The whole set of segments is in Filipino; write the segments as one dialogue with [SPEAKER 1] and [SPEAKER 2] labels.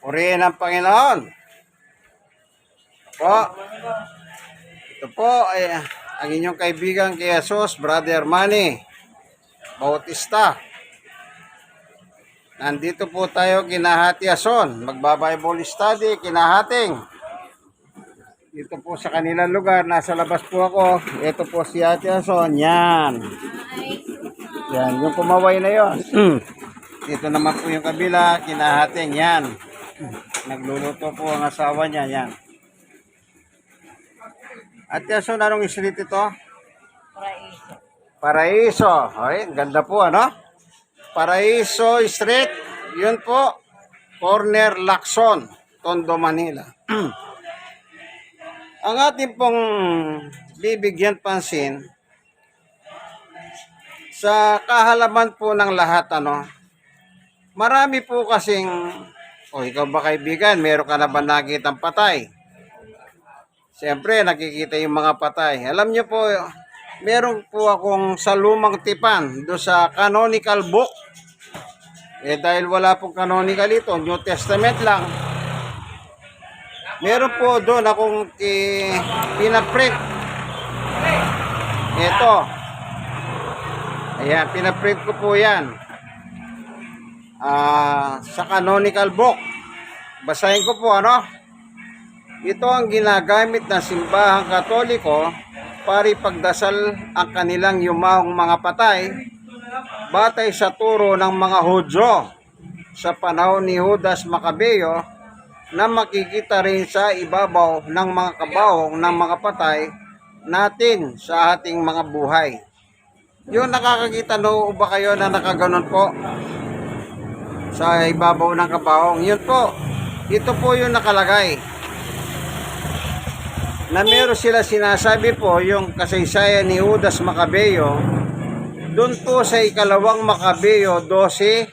[SPEAKER 1] Purihin ang Panginoon. Po, ito po ay ang inyong kaibigan kay Jesus, Brother Manny Bautista. Nandito po tayo kinahati Ason. Magba-Bible study, kinahating. Dito po sa kanilang lugar, nasa labas po ako. Ito po si Ate Ason. Yan. Yan, yung kumaway na yon. Dito naman po yung kabila, kinahating. Yan. Nagluluto po ang asawa niya. Yan. Ate Ason, anong street ito?
[SPEAKER 2] Paraiso.
[SPEAKER 1] Paraiso. Ay, ganda po, ano? Paraiso Street. Yun po. Corner Lacson, Tondo, Manila. Ang ating pong bibigyan pansin sa kahalaman po ng lahat, ano? Marami po kasing, ikaw ba kaibigan, meron ka na ba nakitang patay? Siyempre, nakikita yung mga patay. Alam niyo po, meron po akong sa lumang tipan do sa canonical book. Dahil wala pong canonical ito, New Testament lang. Meron po doon akong pinaprint. Ito. Ayan, pinaprint ko po yan. Sa canonical book. Basahin ko po, ano? Ito ang ginagamit ng simbahang Katoliko para ipagdasal ang kanilang yumahong mga patay batay sa turo ng mga Hudyo sa panahon ni Judas Macabeo na makikita rin sa ibabaw ng mga kabahong ng mga patay natin sa ating mga buhay. Yung nakakakita no ba kayo na nakaganon po sa ibabaw ng kabahong? Yun po. Ito po yung nakalagay. Na meron sila sinasabi po yung kasaysayan ni Judas Macabeo doon po sa ikalawang Macabeo 12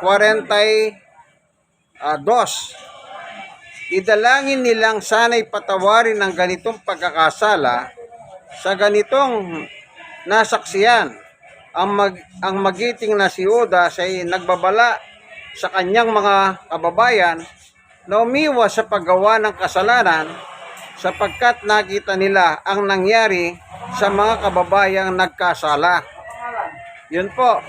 [SPEAKER 1] 42. Idalangin nilang sana'y patawarin ng ganitong pagkakasala sa ganitong nasaksiyan. Ang magiting na si Judas ay nagbabala sa kanyang mga kababayan na umiwas sa paggawa ng kasalanan sapagkat nakita nila ang nangyari sa mga kababayang nagkasala. Yun po.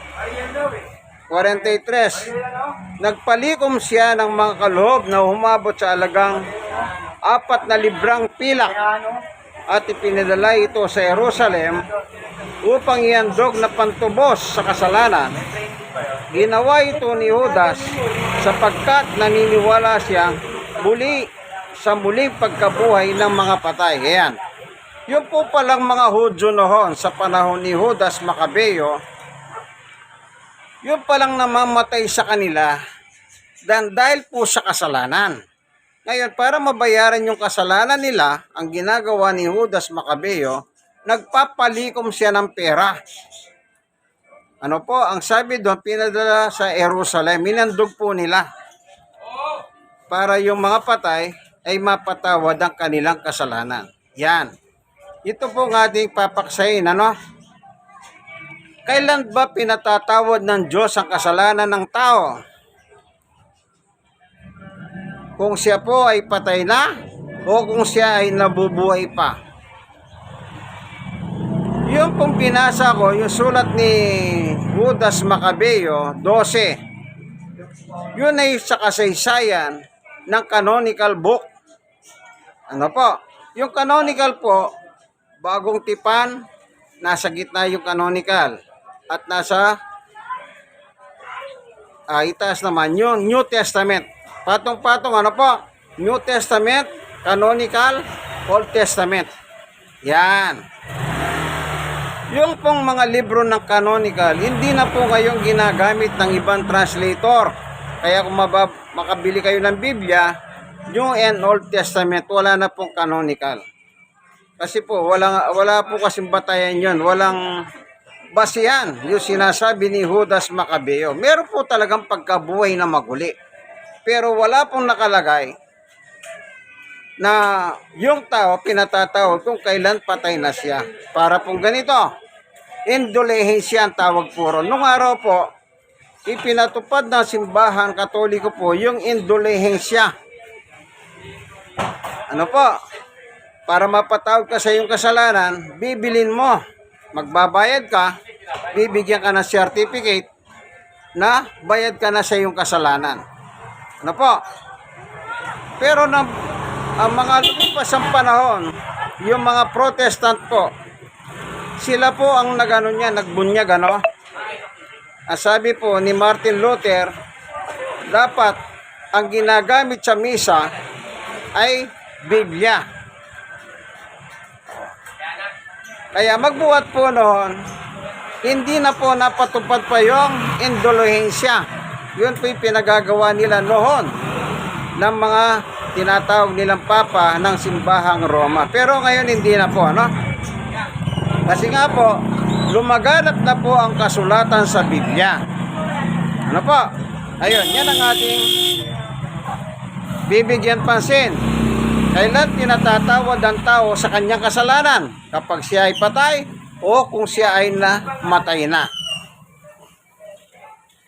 [SPEAKER 1] 43. Nagpalikom siya ng mga kaloob na humabot sa alagang 4 na librang pilak at ipinadala ito sa Jerusalem upang ihandog na pantubos sa kasalanan. Ginawa ito ni Judas sapagkat naniniwala siya sa muling pagkabuhay ng mga patay. Ayan. Yung po palang mga Hudyo noon sa panahon ni Judas Macabeo, yung palang namamatay sa kanila dahil po sa kasalanan. Ngayon, para mabayaran yung kasalanan nila, ang ginagawa ni Judas Macabeo, nagpapalikom siya ng pera. Ano po, ang sabi doon, pinadala sa Jerusalem, minandog po nila para yung mga patay ay mapatawad ang kanilang kasalanan. Yan. Ito po ang ating papaksayin, ano? Kailan ba pinatatawad ng Diyos ang kasalanan ng tao? Kung siya po ay patay na o kung siya ay nabubuhay pa. Yung pong binasa ko, yung sulat ni Judas Macabeo 12. Yun ay sa kasaysayan ng canonical book. Ano po? Yung canonical po, bagong tipan, nasa gitna yung canonical. At nasa itaas naman yung New Testament. Patong-patong, ano po? New Testament, canonical, Old Testament. Yan. Yung pong mga libro ng canonical, hindi na po ngayong ginagamit ng ibang translator. Kaya kung makabili kayo ng Biblia, New and Old Testament, wala na pong canonical. Kasi po, wala po kasing batayan yun. Walang basihan yung sinasabi ni Judas Macabeo. Meron po talagang pagkabuhay na maguli. Pero wala pong nakalagay na yung tao pinatatawag kung kailan patay na siya. Para pong ganito, indulhensya ang tawag puro. Nung araw po, ipinatupad ng simbahan Katoliko po yung indulhensya. Ano po? Para mapatawad ka sa iyong kasalanan, bibilin mo. Magbabayad ka, bibigyan ka ng certificate na bayad ka na sa iyong kasalanan. Ano po? Pero ang mga lumipas ang panahon, yung mga Protestant po, sila po ang nagbunyag, ano? Ang sabi po ni Martin Luther, dapat ang ginagamit sa misa ay Biblia. Kaya magbuhat po noon, hindi na po napatupad pa yung indulhensya. Yun po yung pinagagawa nila noon ng mga tinatawag nilang papa ng simbahang Roma. Pero ngayon hindi na po, ano? Kasi nga po, lumaganap na po ang kasulatan sa Biblia. Ano po? Ayun, yan ang ating bibigyan pansin. Kailan pinatatawad ang tao sa kanyang kasalanan? Kapag siya ay patay o kung siya ay namatay na.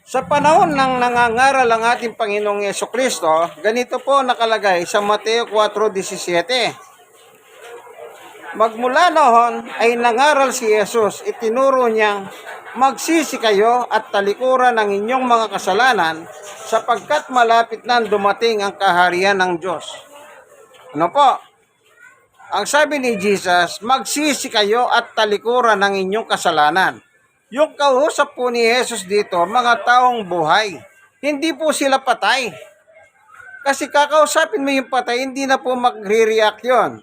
[SPEAKER 1] Sa panahon ng nangangaral ang ating Panginoong Yesukristo, ganito po nakalagay sa Mateo 4:17. Magmula noon ay nangaral si Jesus, itinuro niyang magsisi kayo at talikuran ang inyong mga kasalanan sapagkat malapit na dumating ang kaharian ng Diyos. Ano po? Ang sabi ni Jesus, magsisi kayo at talikuran ang inyong kasalanan. Yung kausap po ni Jesus dito, mga taong buhay. Hindi po sila patay. Kasi kakausapin mo yung patay, hindi na po magre-react yun.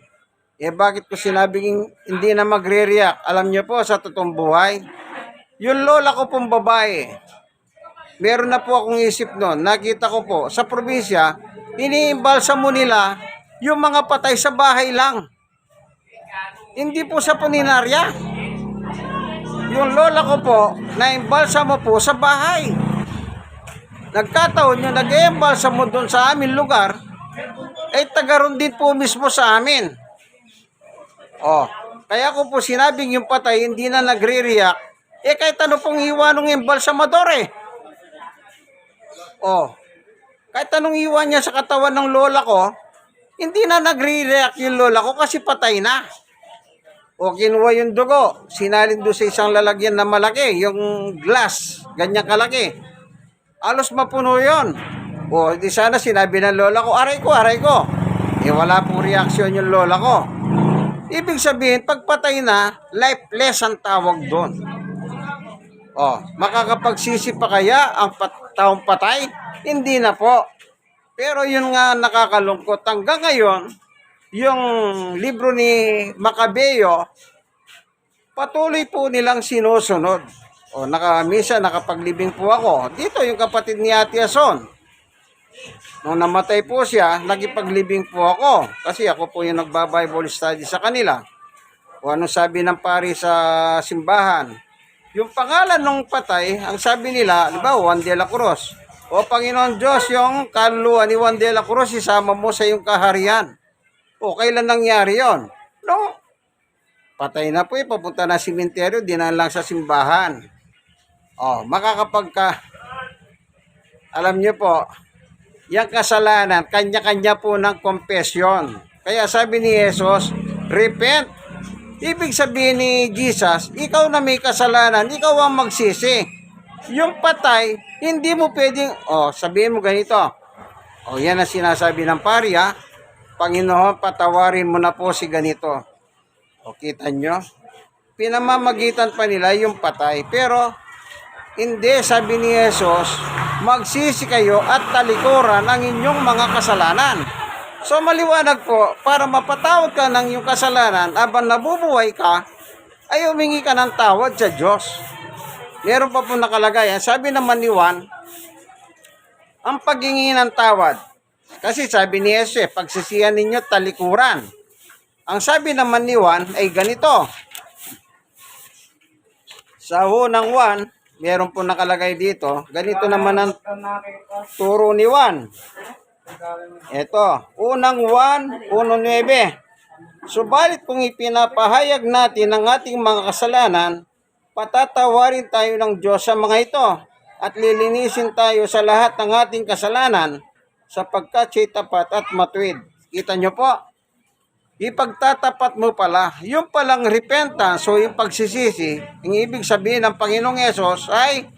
[SPEAKER 1] Bakit ko sinabing hindi na magre-react? Alam niyo po, sa totoong buhay, yung lola ko pong babae, meron na po akong isip noon. Nakita ko po, sa probinsya, iniimbalsa mo nila yung mga patay sa bahay lang. Hindi po sa puninarya. Yung lola ko po, naimbalsa mo po sa bahay. Nagkataon yung nag-iimbalsa mo doon sa aming lugar, ay tagaroon din po mismo sa amin. Kaya ko po sinabing yung patay hindi na nagre-react. Kahit ano pong iwan ng embalsamador kahit anong iwan niya sa katawan ng lola ko, hindi na nagre-react yung lola ko kasi patay na. Kinuha yung dugo, sinalin doon sa isang lalagyan na malaki, yung glass, ganyan kalaki. Alos mapuno yun. Di sana sinabi ng lola ko, aray ko. Wala pong reaksyon yung lola ko. Ibig sabihin, pagpatay na, lifeless ang tawag doon. Makakapagsisi pa kaya ang taong patay? Hindi na po. Pero yun nga nakakalungkot. Hanggang ngayon, yung libro ni Macabeo, patuloy po nilang sinusunod. Misa nakapaglibing po ako. Dito yung kapatid ni Ate Ason. Nung namatay po siya, nagipaglibing po ako. Kasi ako po yung nagba-Bible study sa kanila. Anong sabi ng pari sa simbahan? Yung pangalan ng patay, ang sabi nila, Juan de la Cruz. Panginoon Diyos, yung kaluluwa ni Juan de la Cruz, isama mo sa iyong kaharian. Kailan nangyari yon? No, patay na po papunta na simenteryo, dinaan lang sa simbahan. Alam niyo po, yung kasalanan, kanya-kanya po ng confession. Kaya sabi ni Jesus, repent. Ibig sabihin ni Jesus, ikaw na may kasalanan, ikaw ang magsisi. Yung patay, hindi mo pwedeng, sabihin mo ganito. Yan ang sinasabi ng pari, Panginoon, patawarin mo na po si ganito. Kita nyo? Pinamamagitan pa nila yung patay. Pero, hindi, sabi ni Jesus, magsisi kayo at talikuran ang inyong mga kasalanan. So, maliwanag po, para mapatawad ka ng iyong kasalanan, habang nabubuhay ka, ay humingi ka ng tawad sa Diyos. Meron pa po nakalagay. Sabi naman ni Juan, ang paghingi ng tawad. Kasi sabi ni Jesus, pagsisihan ninyo talikuran. Ang sabi naman ni Juan ay ganito. Sa unang Juan, meron po nakalagay dito. Ganito naman ang turo ni Juan. Ito, unang Juan 1:9. Subalit kung ipinapahayag natin ang ating mga kasalanan, patatawarin tayo ng Diyos sa mga ito. at lilinisin tayo sa lahat ng ating kasalanan sapagkat siya'y tapat at matuwid. Kita nyo po, ipagtatapat mo pala, yung palang repentance o yung pagsisisi, ang ibig sabihin ng Panginoong Yesus ay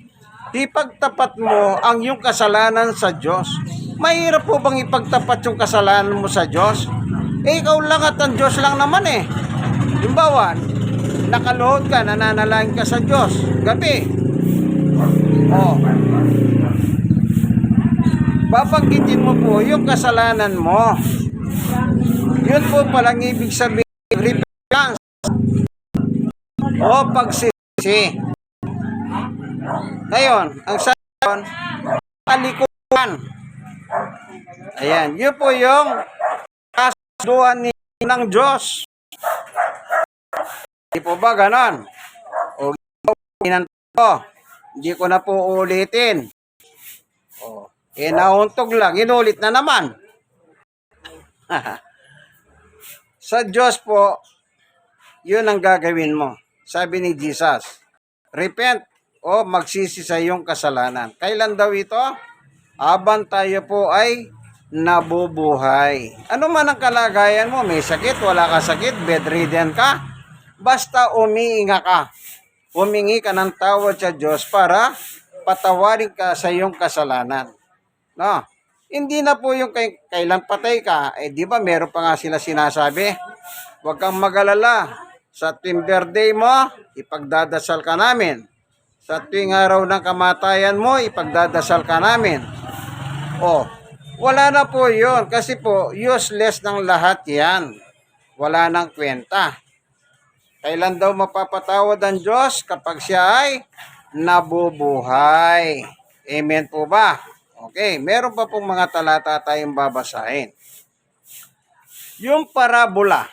[SPEAKER 1] ipagtapat mo ang iyong kasalanan sa Diyos. Mahirap po bang ipagtapat yung kasalanan mo sa Diyos? Ikaw lang at ang Diyos lang naman eh. Halimbawa, nakaluhod ka, nananalangin ka sa Diyos, gabi. Oh. Babanggitin mo po yung kasalanan mo. Yun po palang ibig sabihin, repentance o pagsisisi. Ngayon, ang sayon, kalikuan. Ayan, yun po yung kasuduan ng Diyos. Hindi po ba ganon? O hindi ko na po ulitin. O, nauntog lang, inulit na naman. Sa Diyos po, yun ang gagawin mo. Sabi ni Jesus, repent o magsisi sa iyong kasalanan. Kailan daw ito? Habang tayo po ay nabubuhay. Ano man ang kalagayan mo, may sakit, wala ka sakit, bedridden ka, basta umiinga ka. Humingi ka ng tawad sa Diyos para patawarin ka sa iyong kasalanan. No? Hindi na po yung kailan patay ka, di ba meron pa nga sila sinasabi, huwag kang mag-alala, sa tuwing birthday mo, ipagdadasal ka namin. Sa tuwing araw ng kamatayan mo, ipagdadasal ka namin. O, wala na po yun, kasi po, useless ng lahat yan. Wala nang kwenta. Kailan daw mapapatawad ang Diyos? Kapag siya ay nabubuhay. Amen po ba? Okay, meron pa pong mga talata tayong babasahin. Yung parabola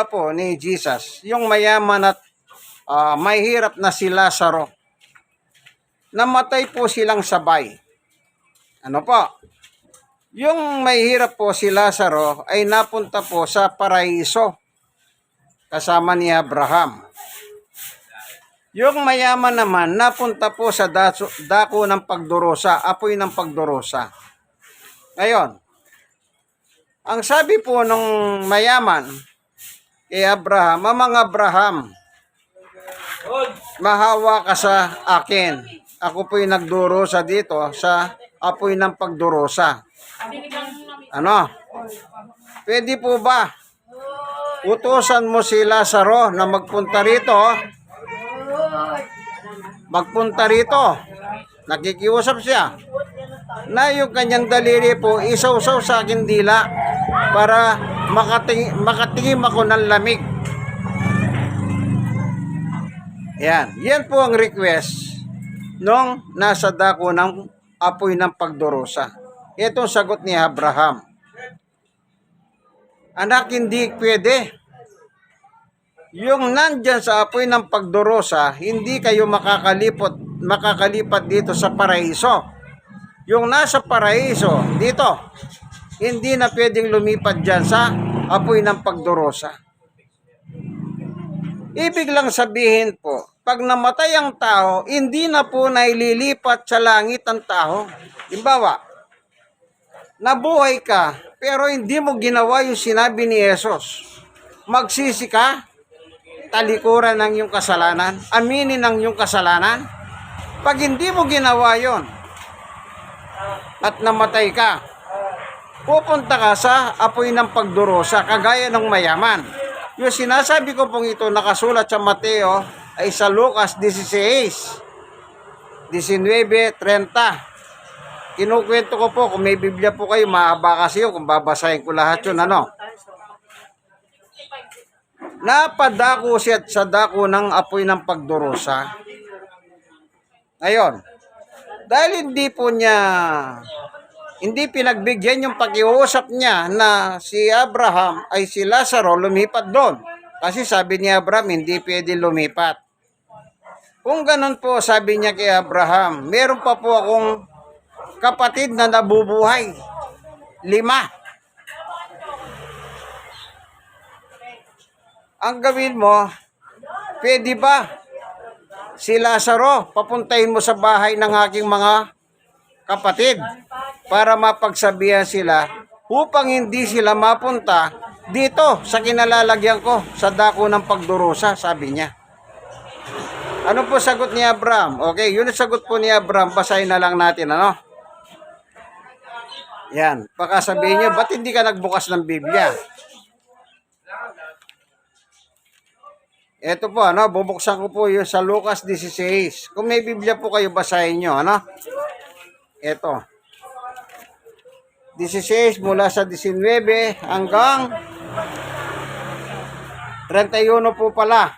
[SPEAKER 1] po ni Jesus, yung mayaman at mahirap na si Lazaro, namatay po silang sabay. Ano po? Yung mahirap po si Lazaro ay napunta po sa paraiso kasama ni Abraham. Yung mayaman naman, napunta po sa dako ng pagdurusa, apoy ng pagdurusa. Ngayon, ang sabi po nung mayaman kay Abraham, Mamang Abraham, mahawa ka sa akin. Ako po'y nagdurusa dito sa apoy ng pagdurusa. Ano? Pwede po ba utusan mo si Lazaro na magpunta rito? Magpunta rito. Nakikiusap siya. Na yung kanyang daliri po, isaw-saw sa akin dila para makatingin ako ng lamig. Yan. Yan po ang request nung nasa dako ng apoy ng pagdurusa. Ito ang sagot ni Abraham. Anak, hindi pwede. Yung nandyan sa apoy ng pagdurusa, hindi kayo makakalipat dito sa paraiso. Yung nasa paraiso, dito, hindi na pwedeng lumipat dyan sa apoy ng pagdurusa. Ibig lang sabihin po, pag namatay ang tao, hindi na po naililipat sa langit ang tao. Halimbawa, nabuhay ka, pero hindi mo ginawa yung sinabi ni Jesus. Magsisi ka, talikuran ng iyong kasalanan, aminin ng iyong kasalanan. Pag hindi mo ginawa yon at namatay ka, pupunta ka sa apoy ng pagdurusa, kagaya ng mayaman. Yung sinasabi ko pong ito, nakasulat sa Mateo, ay sa Lucas 16, 19:30. Kinukwento ko po, kung may Biblia po kayo, mahaba kasi yun, kung babasahin ko lahat yun, ano. Napadako siya sa dako ng apoy ng pagdurusa. Ngayon, dahil hindi pinagbigyan yung pakiusap niya na si Abraham ay si Lazaro lumipat doon. Kasi sabi ni Abraham, hindi pwede lumipat. Kung ganun po, sabi niya kay Abraham, meron pa po akong kapatid na nabubuhay. 5. Ang gawin mo, pwede ba si Lazaro, papuntahin mo sa bahay ng aking mga kapatid para mapagsabihan sila upang hindi sila mapunta dito sa kinalalagyan ko sa dako ng pagdurusa, sabi niya. Ano po sagot ni Abraham? Okay, yun ang sagot po ni Abraham. Basahin na lang natin, ano? Yan. Baka sabihin niyo, ba't hindi ka nagbukas ng Biblia? Ito po, ano? Bubuksan ko po yung sa Lucas 16. Kung may Biblia po kayo, basahin nyo, ano? Ito. 16 mula sa 19 hanggang 31 po pala.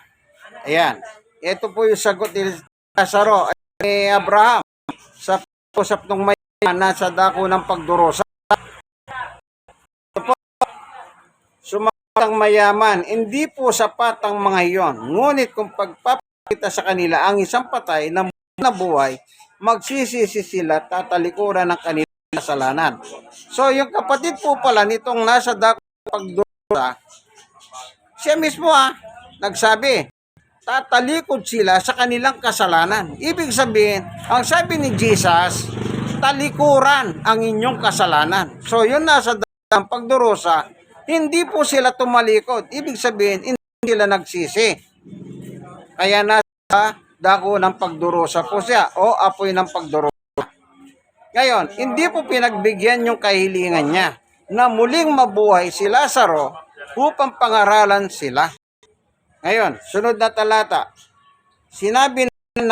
[SPEAKER 1] Ayan. Ito po yung sagot ni Lazaro ni Abraham sa usap ng mayaman na sa dako ng pagdurusa. Sumatang mayaman, hindi po sapat ang mga iyon. Ngunit kung pagpapakita sa kanila ang isang patay na buhay, magsisisi sila, tatalikuran ng kanilang kasalanan. So yung kapatid po pala nitong nasa dako ng pagdurusa, siya mismo nagsabi, tatalikod sila sa kanilang kasalanan. Ibig sabihin, ang sabi ni Jesus, talikuran ang inyong kasalanan. So yun nasa daang pagdurusa, hindi po sila tumalikod. Ibig sabihin, hindi sila nagsisi. Kaya nasa dako ng pagdurusa po siya o apoy ng pagdurusa. Ngayon, hindi po pinagbigyan yung kahilingan niya na muling mabuhay si Lazaro upang pangaralan sila. Ngayon, sunod na talata. Sinabi ng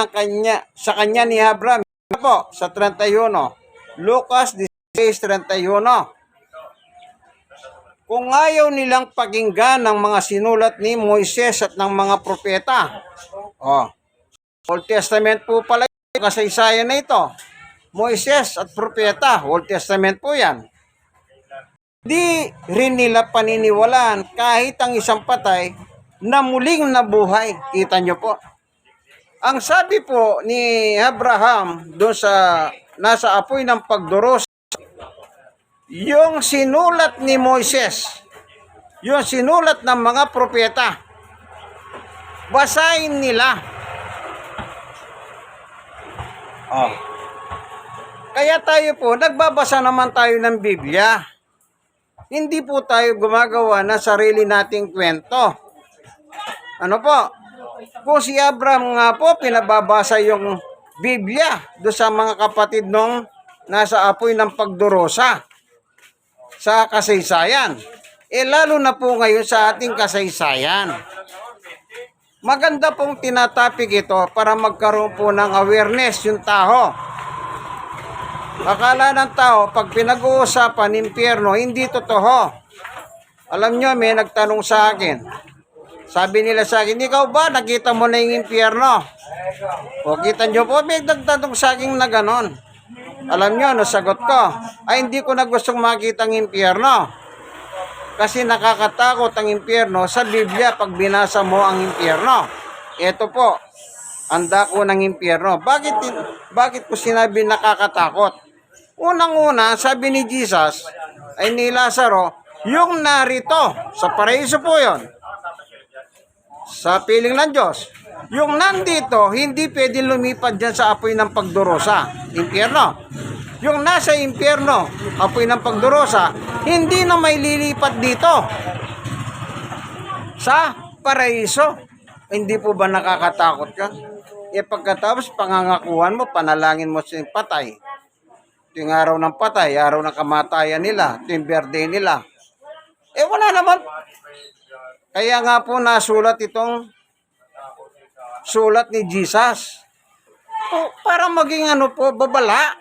[SPEAKER 1] sa kanya ni Abraham po sa 31. Lucas 16:31. Kung ayaw nilang pakinggan ng mga sinulat ni Moises at ng mga propeta. Old Testament po pala yung kasaysayan na ito. Moises at propeta, Old Testament po yan. Di rin nila paniniwalaan kahit ang isang patay na muling nabuhay. Kita nyo po. Ang sabi po ni Abraham doon sa nasa apoy ng pagdurusa, yung sinulat ni Moises, yung sinulat ng mga propeta, basahin nila. Kaya tayo po, nagbabasa naman tayo ng Biblia. Hindi po tayo gumagawa ng sarili nating kwento. Ano po? Kung si Abraham nga po, pinababasa yung Biblia do sa mga kapatid nung nasa apoy ng pagdurusa sa kasaysayan. Lalo na po ngayon sa ating kasaysayan. Maganda pong tinatapik ito para magkaroon po ng awareness yung tao. Akala ng tao, pag pinag-uusapan impyerno, hindi totoo. Alam nyo, may nagtanong sa akin. Sabi nila sa akin, ikaw ba, nakita mo na yung impyerno? O, kita nyo po, may nagtanong sa akin na ganon. Alam nyo, nasagot ko, ay hindi ko na gustong makita ang impyerno. Kasi nakakatakot ang impyerno sa Biblia pag binasa mo ang impyerno. Ito po, ang dako ng impyerno. Bakit ko sinabi nakakatakot? Unang-una, sabi ni Jesus, ay ni Lazaro, yung narito, sa paraiso po yon, sa piling ng Diyos. Yung nandito, hindi pwede lumipad dyan sa apoy ng pagdurusa, impyerno. Yung nasa impyerno, apoy ng pagdurusa, hindi na may lilipat dito sa paraiso. Hindi po ba nakakatakot ka? Pagkatapos pangangakuhan mo, panalangin mo sa patay. Ito yung araw ng patay, araw ng kamatayan nila, ito yung birthday nila. Wala naman. Kaya nga po nasulat itong sulat ni Jesus. Para maging babala.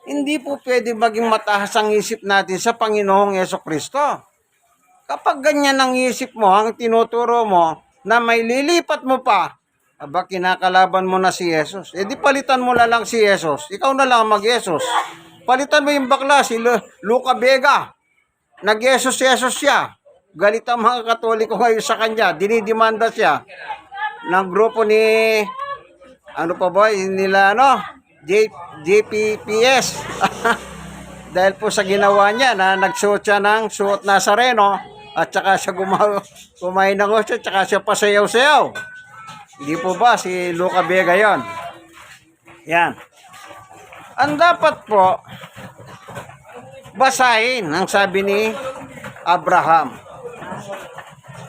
[SPEAKER 1] Hindi po pwede maging mataas ang isip natin sa Panginoong Jesucristo. Kapag ganyan ang isip mo, ang tinuturo mo, na may lilipat mo pa, kinakalaban mo na si Jesus. Di palitan mo na lang si Jesus. Ikaw na lang mag-Jesus. Palitan mo yung bakla, si Luca Vega. Nag-Jesus siya. Galit ang mga Katoliko ngayon sa kanya. Dinidimanda siya ng grupo ni JPPS. Dahil po sa ginawa niya na nagsuot siya ng suot Nazareno at saka siya kumain ng osyo at saka siya pasayaw-sayaw. Hindi po ba si Luca Vega yon? Yan. Ang dapat po, basahin ang sabi ni Abraham.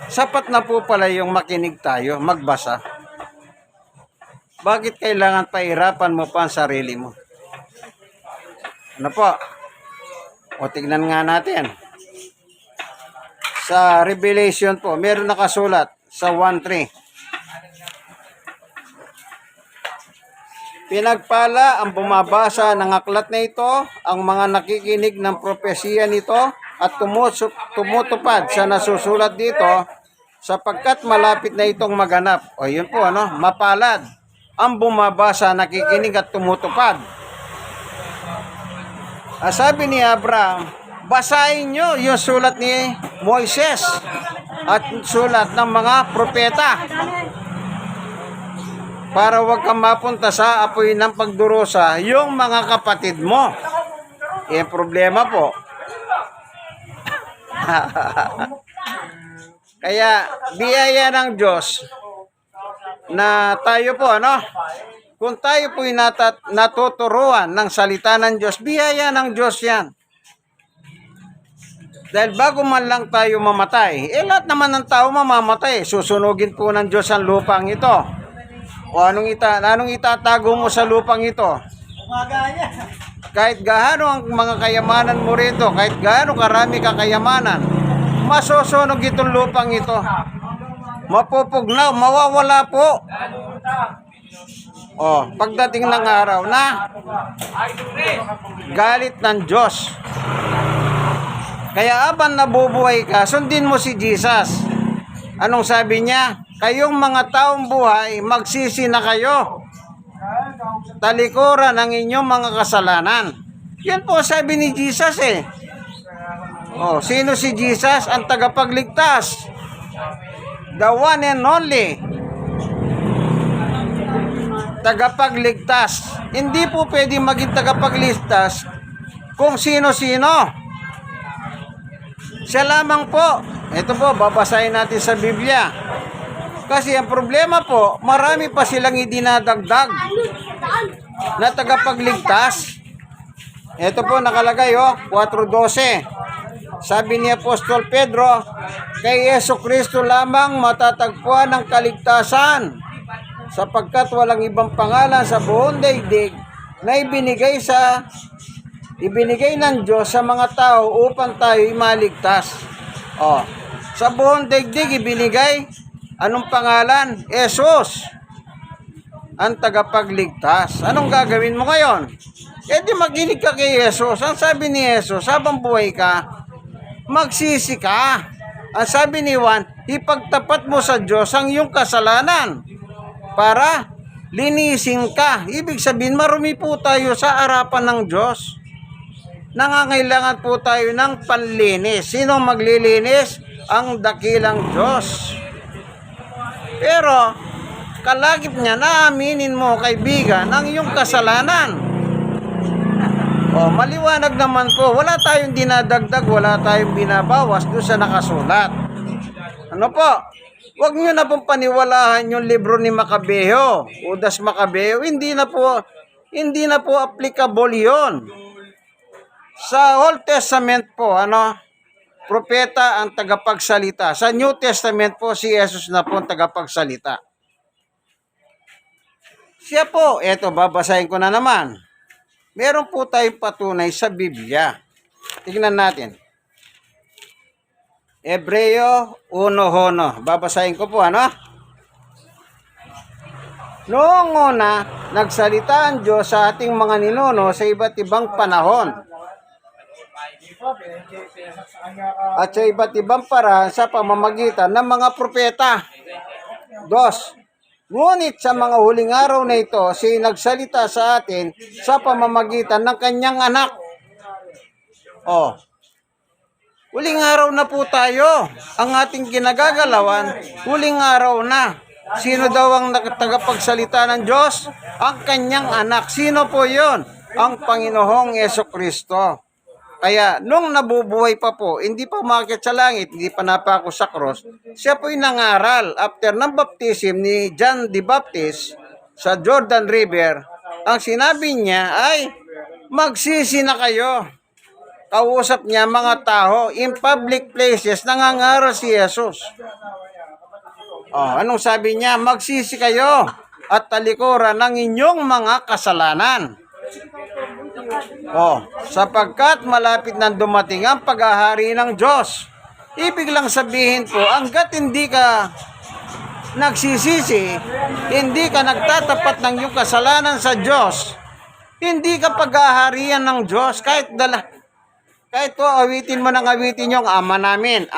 [SPEAKER 1] Sapat na po pala yung makinig tayo, magbasa. Bakit kailangan pahirapan mo pa ang sarili mo? Ano po? O tignan nga natin. Sa Revelation po, meron nakasulat sa 1:3. Pinagpala ang bumabasa ng aklat na ito, ang mga nakikinig ng propesiya nito at tumutupad sa nasusulat dito sapagkat malapit na itong maganap. O yun po, mapalad ang bumabasa, nakikinig at tumutupad. Sabi ni Abraham, basahin nyo yung sulat ni Moises at sulat ng mga propeta para wag kang mapunta sa apoy ng pagdurusa yung mga kapatid mo. Problema po. Kaya biyaya ng Diyos na tayo po, kung tayo po'y natuturuan ng salita ng Diyos, biyaya ng Diyos yan. Dahil bago man lang tayo mamatay, lahat naman ng tao mamamatay. Susunugin po ng Diyos ang lupang ito. O anong itatago mo sa lupang ito? Kahit gaano ang mga kayamanan mo rito, kahit gaano karami kakayamanan, masusunog itong lupang ito. Mapupugnaw, mawawala po. Pagdating ng araw na galit ng Diyos. Kaya habang nabubuhay ka, sundin mo si Jesus. Anong sabi niya? Kayong mga taong buhay, magsisi na kayo. Talikuran ang inyong mga kasalanan. Yan po sabi ni Jesus eh. Sino si Jesus? Ang tagapagligtas. The one and only. Tagapagligtas. Hindi po pwedeng maging tagapagligtas kung sino-sino. Siya lamang po. Ito po, babasahin natin sa Biblia. Kasi ang problema po, marami pa silang idinadagdag na tagapagligtas. Ito po nakalagay 4:12. Sabi ni Apostol Pedro, kay Jesucristo lamang matatagpuan ang kaligtasan, sapagkat walang ibang pangalan sa buong daigdig na ibinigay ng Diyos sa mga tao upang tayo maligtas. Sa buong daigdig ibinigay, anong pangalan? Jesus, ang tagapagligtas. Anong gagawin mo ngayon? Di maginig ka kay Jesus. Ang sabi ni Jesus, habang buhay ka, magsisi ka. Ang sabi ni Juan, ipagtapat mo sa Diyos ang iyong kasalanan para linisin ka. Ibig sabihin, marumi po tayo sa harapan ng Diyos. Nangangailangan po tayo ng panlinis. Sino maglilinis? Ang dakilang Diyos. Pero, kalagip niya na aminin mo, kaibigan, ang iyong kasalanan. Maliwanag naman po, wala tayong dinadagdag, wala tayong binabawas doon sa nakasulat. Ano po? Huwag niyo na pong paniwalahan yung libro ni Macabeo, Judas Macabeo, hindi na po applicable yon. Sa Old Testament po, propeta ang tagapagsalita. Sa New Testament po, si Jesus na po ang tagapagsalita. Siya po, eto, babasahin ko na naman. Meron po tayong patunay sa Biblia. Tingnan natin. Hebreo 1:1. Babasahin ko po, Noong una, nagsalita ang Diyos sa ating mga ninuno sa iba't ibang panahon at sa iba't ibang paraan sa pamamagitan ng mga propeta. 2. Ngunit sa mga huling araw na ito, siya nagsalita sa atin sa pamamagitan ng kanyang anak. Huling araw na po tayo. Ang ating kinagagalawan, huling araw na. Sino daw ang tagapagsalita ng Diyos? Ang kanyang anak. Sino po yon? Ang Panginoong Jesucristo. Kaya nung nabubuhay pa po, hindi pa umakyat sa langit, hindi pa napako sa cross, siya po'y nangaral after ng baptism ni John the Baptist sa Jordan River. Ang sinabi niya ay, magsisi na kayo. Kausap niya mga tao in public places, nangangaral si Jesus. Anong sabi niya? Magsisi kayo at talikuran ng inyong mga kasalanan. Sapagkat malapit nang dumating ang paghahari ng Diyos. Ibig lang sabihin po, hanggat hindi ka nagsisisi, hindi ka nagtatapat ng iyong kasalanan sa Diyos, hindi ka paghaharian ng Diyos. Kahit po awitin mo ng awitin yung Ama namin,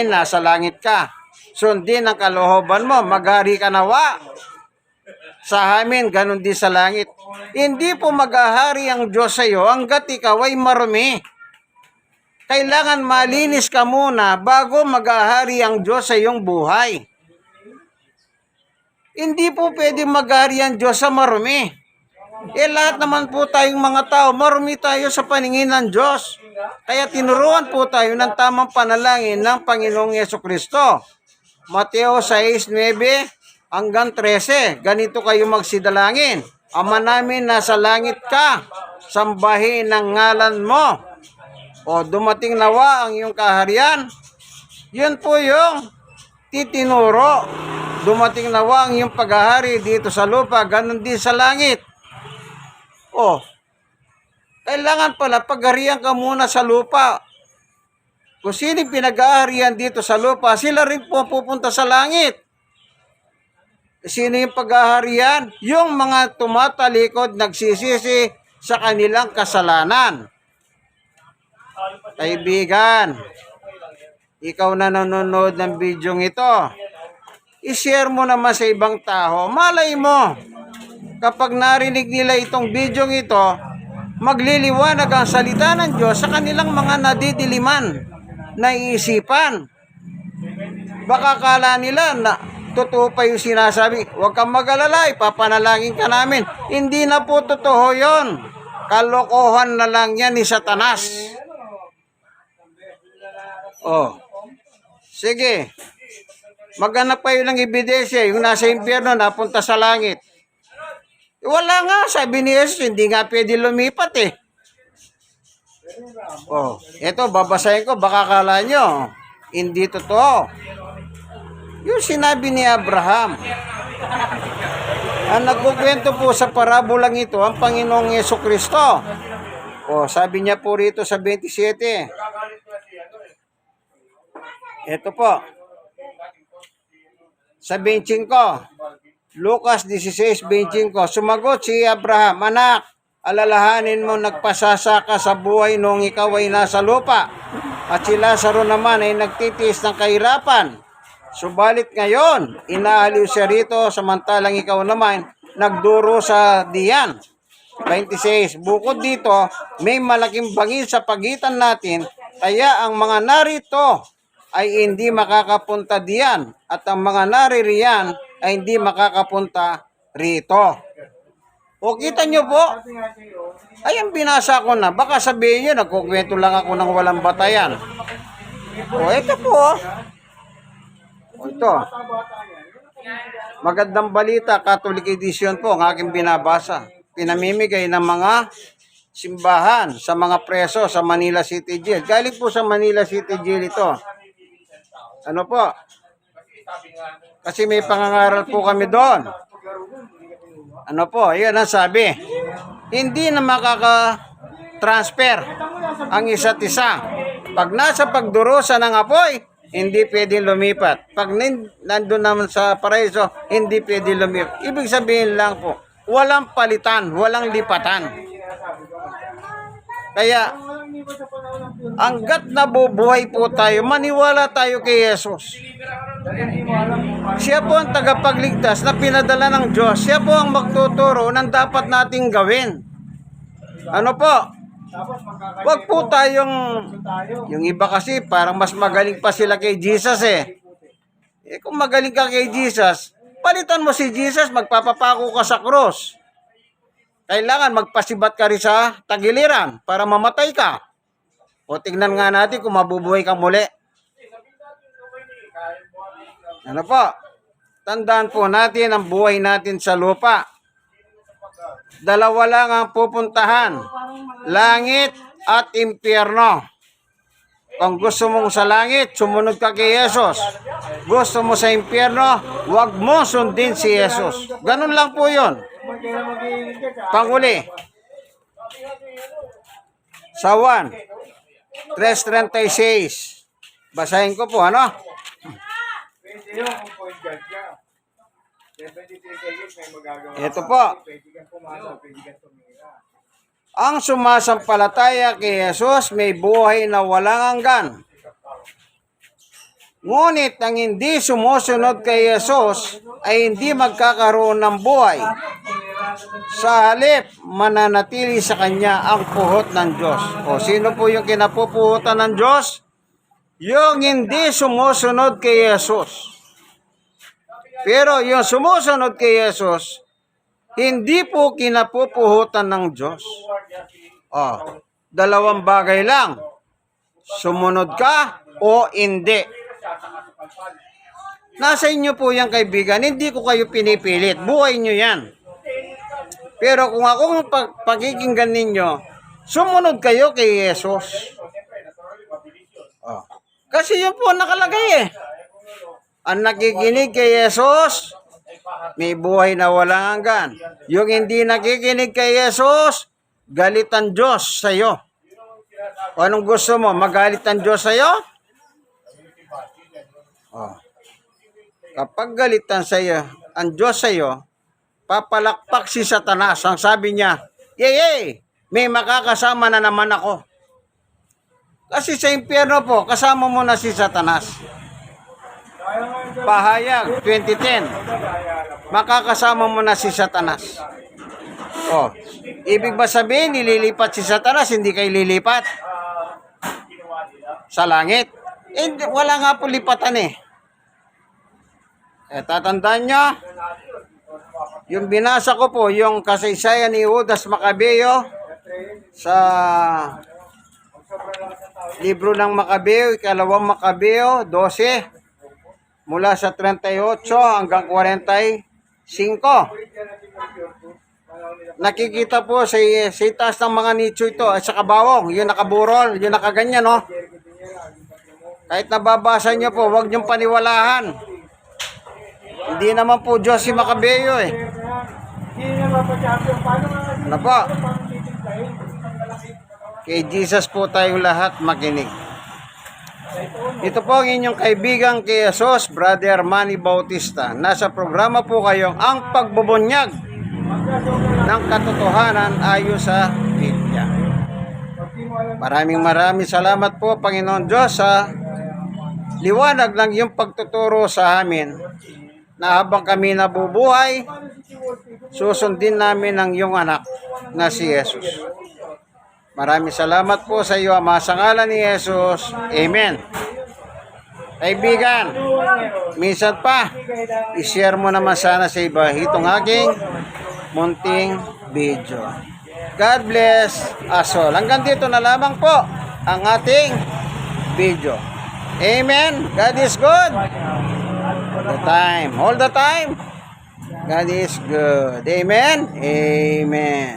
[SPEAKER 1] nasa langit ka. Sundin ang kalooban mo, maghari ka nawa. Sa amin, ganun din sa langit. Hindi po maghahari ang Diyos sa iyo hanggat ikaw ay marumi. Kailangan malinis ka muna bago maghahari ang Diyos sa iyong buhay. Hindi po pwede maghari ang Diyos sa marumi. Lahat naman po tayong mga tao, marumi tayo sa paningin ng Diyos. Kaya tinuruan po tayo ng tamang panalangin ng Panginoong Yesukristo. Mateo 6:9 hanggang 13. Ganito kayo magsidalangin. Ama namin, nasa langit ka, sambahin ang ngalan mo. Dumating nawa ang iyong kaharian. Yun po yung titinuro. Dumating nawa ang iyong paghahari dito sa lupa, ganun din sa langit. Kailangan pala pagharian ka muna sa lupa. Kung sino pinag-aaharian dito sa lupa, sila rin po pupunta sa langit. Sino yung pag-aaharian? Yung mga tumatalikod, nagsisisi sa kanilang kasalanan. Kaibigan, ikaw na nanonood ng video ito, i-share mo naman sa ibang tao. Malay mo, kapag narinig nila itong video ito, magliliwanag ang salita ng Diyos sa kanilang mga nadidiliman na iisipan. Baka kala nila na totoo pa yung sinasabi. Huwag kang mag-alala, ipapanalangin ka namin. Hindi na po totoo yon. Kalokohan na lang yan ni Satanas. Sige. Maghanap kayo ng ebidensya. Yung nasa impyerno, napunta sa langit. Wala nga, sabi ni Jesus, hindi nga pwede lumipat eh. Ito, babasahin ko, baka kala nyo, hindi totoo. Yung sinabi ni Abraham, ang nagkukwento po sa parabolang ito, ang Panginoong Yesukristo. Sabi niya po rito sa 27. Ito po. Sa 25. Lucas 16:25. Sumagot si Abraham, anak, alalahanin mo nagpasasaka sa buhay noong ikaw ay nasa lupa. At si Lazaro naman ay nagtitiis ng kahirapan. Subalit ngayon, inaaliw siya rito samantalang ikaw naman nagduro sa diyan. 26. Bukod dito, may malaking bangin sa pagitan natin, kaya ang mga narito ay hindi makakapunta diyan at ang mga naririyan ay hindi makakapunta rito. Kita nyo po? Ayan, binasa ko na. Baka sabihin nyo, nagkukwento lang ako ng walang batayan. Ito po. Ito. Magandang balita, Catholic edition po, ang aking binabasa. Pinamimigay ng mga simbahan sa mga preso sa Manila City Jail. Galing po sa Manila City Jail ito. Ano po? Kasi may pangangaral po kami doon. Ano po, yun ang sabi. Hindi na makaka-transfer ang isa't isa. Pag nasa pagdurusa ng apoy, hindi pwedeng lumipat. Pag nandun naman sa paraiso, hindi pwedeng lumipat. Ibig sabihin lang po, walang palitan, walang lipatan. Kaya, hanggat nabubuhay po tayo, maniwala tayo kay Jesus. Siya po ang tagapagligtas na pinadala ng Diyos. Siya po ang magtuturo ng dapat nating gawin. Ano po? Wag po tayong, yung iba kasi parang mas magaling pa sila kay Jesus eh. Kung magaling ka kay Jesus, palitan mo si Jesus, magpapapako ka sa krus. Kailangan magpasibat ka rin sa tagiliran para mamatay ka. O tingnan nga natin kung mabubuhay ka muli. Ano po? Tandaan po natin ang buhay natin sa lupa. Dalawa lang ang pupuntahan. Langit at impyerno. Kung gusto mong sa langit, sumunod ka kay Jesus. Gusto mo sa impyerno, huwag mo sundin si Jesus. Ganun lang po yun. Panguli. Sa 1, 3:36. Basahin ko po, ano? Ito po. Ang sumasampalataya kay Jesus may buhay na walang hanggan. Ngunit ang hindi sumusunod kay Jesus ay hindi magkakaroon ng buhay. Sa halip, mananatili sa kanya ang puhot ng Diyos. O sino po yung kinapupuhutan ng Diyos? Yung hindi sumusunod kay Jesus. Pero yung sumusunod kay Jesus, hindi po kinapupuhutan ng Diyos. O, dalawang bagay lang. Sumunod ka o hindi. Nasa inyo po yan, kaibigan. Hindi ko kayo pinipilit. Buhay nyo yan. Pero kung ako pagkikinggan ninyo, sumunod kayo kay Jesus. Oh. Kasi yun po nakalagay eh. Ang nakikinig kay Jesus, may buhay na walang hanggan. Yung hindi nakikinig kay Jesus, galit ang Diyos sa iyo. O anong gusto mo? Magalit ang Diyos sa iyo? Oh. Kapag galitan sa iyo, ang Diyos sa iyo, papalakpak si Satanas. Ang sabi niya, yay, may makakasama na naman ako. Kasi sa impyerno po, kasama mo na si Satanas. Pahayag 2010. Makakasama mo na si Satanas. Oh, ibig ba sabihin nililipat si Satanas, hindi kayo lilipat sa langit? Wala nga po lipatan eh. Tatandaan nyo, yung binasa ko po, yung kasaysayan ni Judas Macabeo sa libro ng Macabeo, ikalawang Macabeo, 12, mula sa 38 hanggang 45. Nakikita po sa taas ng mga nicho ito, at sa kabawong, yung nakaburol, yung nakaganyan, no? Kahit nababasa nyo po, huwag nyong paniwalahan. Hindi naman po Diyos si Macabeo eh. Ano po? Kay Jesus po tayong lahat makinig. Ito po ang inyong kaibigan kay Jesus, Brother Manny Bautista. Nasa programa po kayong ang pagbubunyag ng katotohanan ayon sa Biblia. Maraming salamat po, Panginoon Diyos, sa liwanag ng iyong pagtuturo sa amin, na habang kami nabubuhay, susundin namin ang iyong anak na si Jesus. Maraming salamat po sa iyo, Ama, sa ngalan ni Jesus. Amen. Kaibigan, minsan pa, i-share mo naman sana sa iba itong aking munting video. God bless us all. Hanggang dito na lamang po ang ating video. Amen. God is good. All the time. God is good. Amen. Amen.